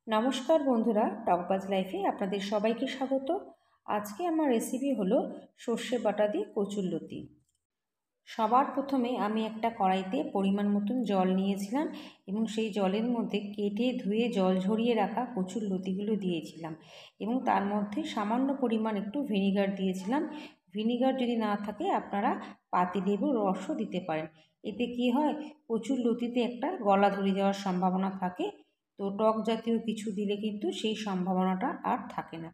নমস্কার বন্ধুরা, টকবাজ লাইফে আপনাদের সবাইকে স্বাগত। আজকে আমার রেসিপি হলো সর্ষে বাটা দিয়ে কচুরলতি। সবার প্রথমে আমি একটা কড়াইতে পরিমাণ মতন জল নিয়েছিলাম এবং সেই জলের মধ্যে কেটে ধুয়ে জল ঝরিয়ে রাখা কচুরলতিগুলো দিয়েছিলাম এবং তার মধ্যে সামান্য পরিমাণ একটু ভিনিগার দিয়েছিলাম। ভিনিগার যদি না থাকে আপনারা পাতিলেবুর রসও দিতে পারেন। এতে কি হয়, কচুরলতিতে একটা গলা ধরে যাওয়ার সম্ভাবনা থাকে, তো টক জাতীয় কিছু দিলে কিন্তু সেই সম্ভাবনাটা আর থাকে না।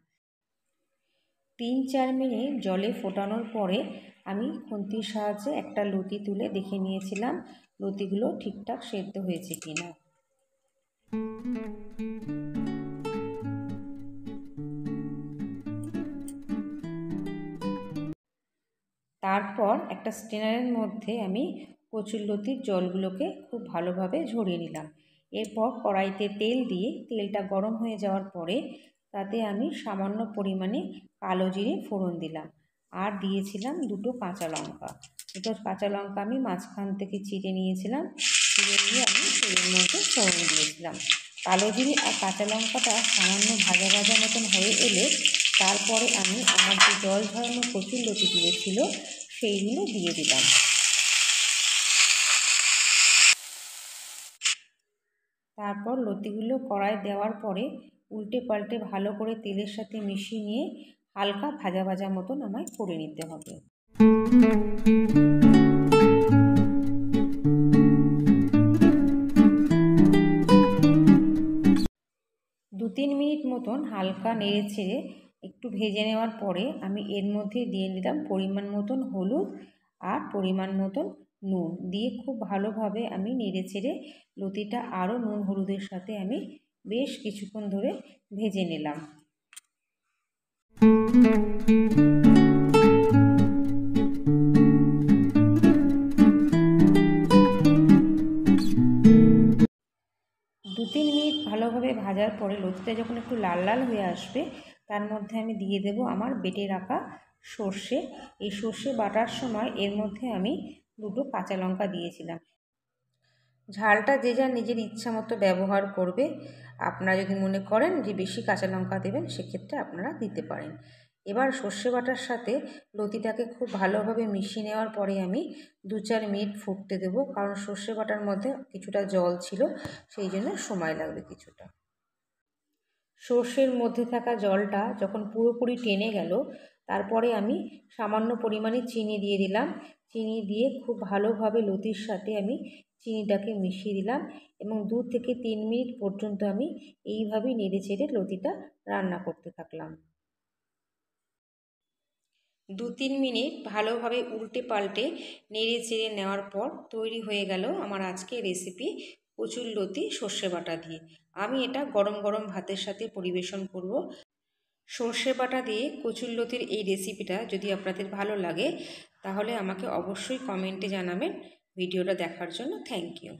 3-4 মিনিট জলে ফোটানোর পরে আমি খুন্তির সাহায্যে একটা লতি তুলে দেখে নিয়েছিলাম লতিগুলো ঠিকঠাক সেদ্ধ হয়েছে কিনা। তারপর একটা স্ট্রেনারের মধ্যে আমি কচুরলতির জলগুলোকে খুব ভালোভাবে ঝরিয়ে নিলাম। এরপর কড়াইতে তেল দিয়ে তেলটা গরম হয়ে যাওয়ার পরে তাতে আমি সামান্য পরিমাণে কালো জিরে ফোড়ন দিলাম আর দিয়েছিলাম 2টো কাঁচা লঙ্কা। 2টো কাঁচা লঙ্কা আমি মাঝখান থেকে চিড়ে নিয়েছিলাম, চিড়ে নিয়ে আমি তেলের মধ্যে ফোড়ন দিয়েছিলাম। কালো জিরে আর কাঁচা লঙ্কাটা সামান্য ভাজা ভাজা মতন হয়ে এলে তারপরে আমি আমার যে জল ঝরানো কচুরলতিগুলো ছিল সেইগুলো দিয়ে দিলাম। তারপর লতিগুলো কড়াই দেওয়ার পরে উল্টে পাল্টে ভালো করে তেলের সাথে মিশিয়ে নিয়ে হালকা ভাজা ভাজা মতন আমায় করে নিতে হবে। 2-3 মিনিট মতন হালকা নেড়ে ছেড়ে একটু ভেজে নেওয়ার পরে আমি এর মধ্যে দিয়ে দিলাম পরিমাণ মতন হলুদ আর পরিমাণ মতন নুন দিয়ে খুব ভালোভাবে আমি নেড়ে ছেড়ে লতিটা আরও নুন হলুদের সাথে আমি বেশ কিছুক্ষণ ধরে ভেজে নিলাম। দু-তিন মিনিট ভালোভাবে ভাজার পরে লতিটা যখন একটু লাল লাল হয়ে আসবে তার মধ্যে আমি দিয়ে দেব আমার বেটে রাখা সর্ষে। এই সর্ষে বাটার সময় এর মধ্যে আমি 2টো কাঁচা লঙ্কা দিয়েছিলাম। ঝালটা যে যার নিজের ইচ্ছা মতো ব্যবহার করবে। আপনারা যদি মনে করেন যে বেশি কাঁচা লঙ্কা দেবেন সেক্ষেত্রে আপনারা দিতে পারেন। এবার সর্ষে বাটার সাথে লতিটাকে খুব ভালোভাবে মিশিয়ে নেওয়ার পরে আমি 2-4 মিনিট ফুটতে দেবো, কারণ সর্ষে বাটার মধ্যে কিছুটা জল ছিল, সেই জন্য সময় লাগবে কিছুটা। সর্ষের মধ্যে থাকা জলটা যখন পুরোপুরি টেনে গেল তারপরে আমি সামান্য পরিমাণে চিনি দিয়ে দিলাম। চিনি দিয়ে খুব ভালোভাবে লতির সাথে আমি চিনিটাকে মিশিয়ে দিলাম এবং 2-3 মিনিট পর্যন্ত আমি এইভাবেই নেড়ে চেড়ে লতিটা রান্না করতে থাকলাম। 2-3 মিনিট ভালোভাবে উল্টে পাল্টে নেড়ে চেড়ে নেওয়ার পর তৈরি হয়ে গেল আমার আজকের রেসিপি কচুরলতি সর্ষে বাটা দিয়ে। আমি এটা গরম গরম ভাতের সাথে পরিবেশন করব। সর্ষে বাটা দিয়ে কচুরলতির এই রেসিপিটা যদি আপনাদের ভালো লাগে তাহলে আমাকে অবশ্যই কমেন্টে জানাবেন। ভিডিওটা দেখার জন্য থ্যাংক ইউ।